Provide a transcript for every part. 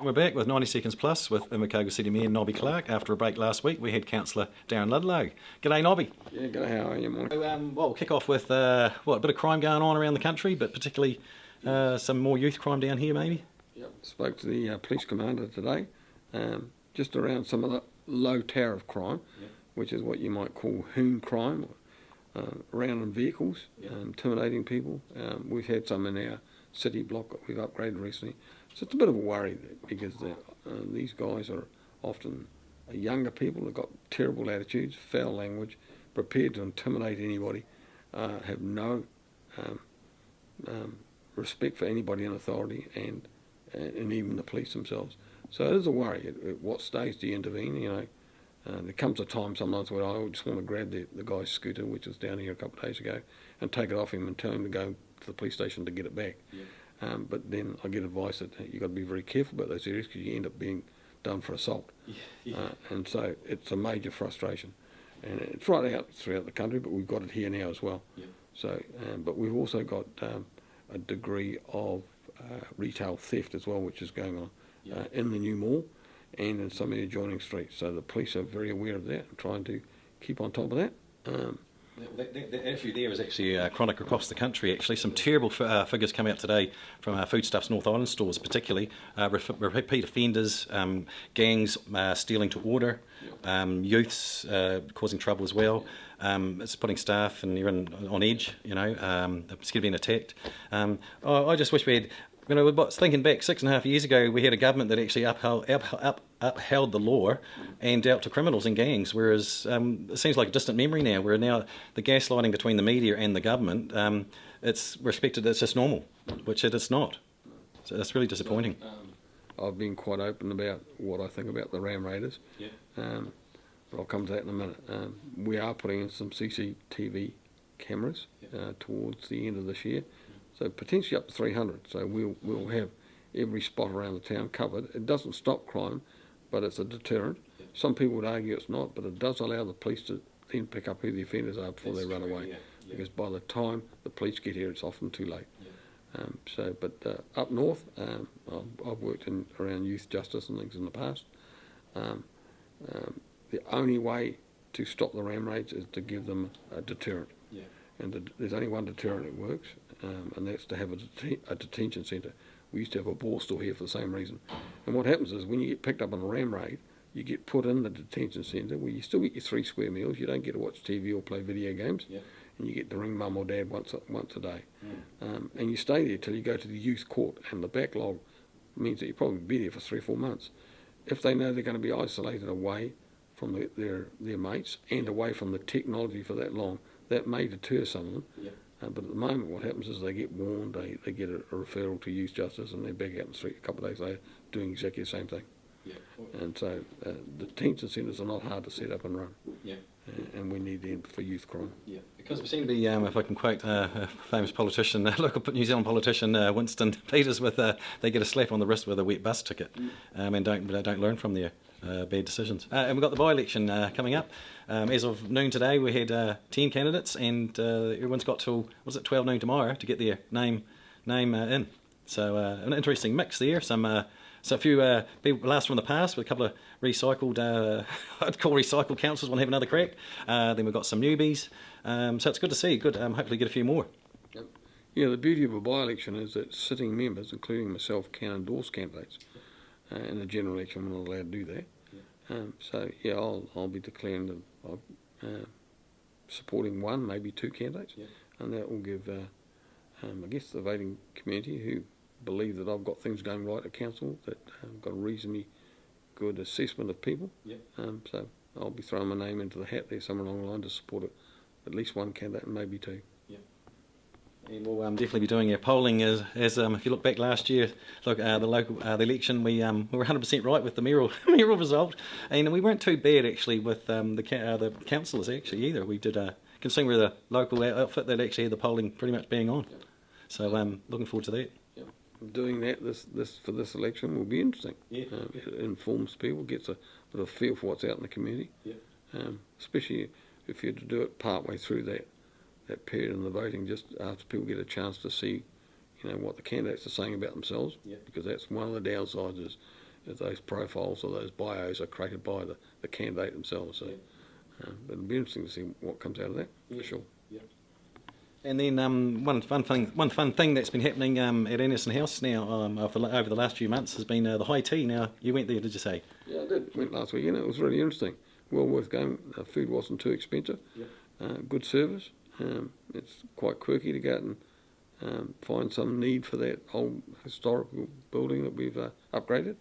we're back with 90 Seconds Plus with Invercargill City Mayor Nobby Clark. After a break last week, we had Councillor Darren Ludlow. G'day, Nobby. Yeah, g'day, how are you, Mike? So, we'll kick off with a bit of crime going on around the country, but particularly some more youth crime down here, maybe? Yep. Spoke to the police commander today, just around some of the low tariff crime, which is what you might call hoon crime, around in vehicles, intimidating people. We've had some in our city block that we've upgraded recently. So it's a bit of a worry because these guys are often younger people. They've got terrible attitudes, foul language, prepared to intimidate anybody, have no respect for anybody in authority and even the police themselves. So it is a worry. At what stage do you intervene? You know, there comes a time sometimes where I just want to grab the guy's scooter, which was down here a couple of days ago, and take it off him and tell him to go to the police station to get it back. But then I get advice that you've got to be very careful about those areas because you end up being done for assault. And so it's a major frustration. And it's right out throughout the country, but we've got it here now as well. So, but we've also got a degree of retail theft as well, which is going on in the new mall and in some of the adjoining streets. So the police are very aware of that and trying to keep on top of that. The issue there is actually chronic across the country. Actually, some terrible figures come out today from Foodstuffs North Island stores, particularly repeat offenders, gangs stealing to order, youths causing trouble as well. It's putting staff and everyone on edge. You know, they're scared of being attacked. I just wish we had. You know, thinking back 6.5 years ago, we had a government that actually upheld the law and dealt to criminals and gangs, whereas it seems like a distant memory now, where now the gaslighting between the media and the government, it's respected as just normal, which it is not. So that's really disappointing. I've been quite open about what I think about the Ram Raiders, but I'll come to that in a minute. We are putting in some CCTV cameras towards the end of this year. So potentially up to 300. So we'll have every spot around the town covered. It doesn't stop crime, but it's a deterrent. Some people would argue it's not, but it does allow the police to then pick up who the offenders are before they run away. Because by the time the police get here, it's often too late. But up north, I've worked around youth justice and things in the past. The only way to stop the ram raids is to give them a deterrent. And there's only one deterrent that works, and that's to have a detention centre. We used to have a ball store here for the same reason. And what happens is when you get picked up on a ram raid, you get put in the detention centre where you still get your 3 square meals. You don't get to watch TV or play video games, and you get to ring mum or dad once a day. And you stay there till you go to the youth court, and the backlog means that you'll probably be there for 3 or 4 months. If they know they're going to be isolated away from their mates and away from the technology for that long, that may deter some of them. But at the moment what happens is they get warned, they get a referral to youth justice, and they're back out in the street a couple of days later doing exactly the same thing. And so detention centres are not hard to set up and run. And we need them for youth crime. Because we seem to be, if I can quote a famous politician, local New Zealand politician, Winston Peters, with they get a slap on the wrist with a wet bus ticket, and don't learn from their bad decisions. And we've got the by-election coming up. As of noon today, we had 10 candidates, and everyone's got till 12 noon tomorrow to get their name in. So an interesting mix there. So a few people last from the past with a couple of recycled, I'd call recycled councillors want to have another crack. Then we've got some newbies. So it's good to see. Good, hopefully get a few more. Yeah, the beauty of a by-election is that sitting members, including myself, can endorse candidates. In the general election, we're not allowed to do that. So yeah, I'll be declaring that I'm supporting 1, maybe 2 candidates, and that will give, I guess, the voting community who believe that I've got things going right at council, that I've got a reasonably good assessment of people. So I'll be throwing my name into the hat there somewhere along the line to support at least 1 candidate and maybe 2. And we'll definitely be doing our polling as if you look back last year, the election, we were 100% right with the mayoral result, and we weren't too bad actually with the councillors actually either. We did considering we're the local outfit that actually had the polling pretty much bang on. So looking forward to that. Doing that for this election will be interesting. It informs people, gets a bit of a feel for what's out in the community. Especially if you had to do it part way through that period in the voting, just after people get a chance to see, what the candidates are saying about themselves. Because that's one of the downsides those profiles or those bios are created by the candidate themselves. So, but it'll be interesting to see what comes out of that, for sure. And then one fun thing that's been happening at Anderson House now over the last few months has been the high tea. Now, you went there, did you say? Yeah, I did. Went last weekend. It was really interesting. Well worth going. Food wasn't too expensive. Good service. It's quite quirky to go out and find some need for that old historical building that we've upgraded.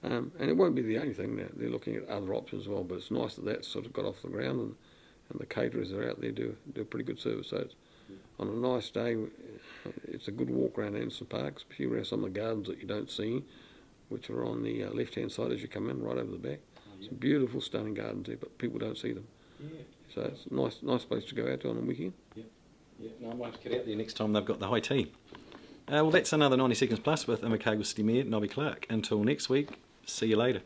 And it won't be the only thing. They're looking at other options as well, but it's nice that that's sort of got off the ground and the caterers are out there do a pretty good service. So it's, on a nice day, it's a good walk around Anderson Park, especially around some of the gardens that you don't see, which are on the left-hand side as you come in, right over the back. Some beautiful, stunning gardens there, but people don't see them. So it's a nice place to go out to on a weekend. No, I might get out there next time they've got the high tea. Well, that's another 90 Seconds Plus with Invercargill City Mayor Nobby Clark. Until next week, see you later.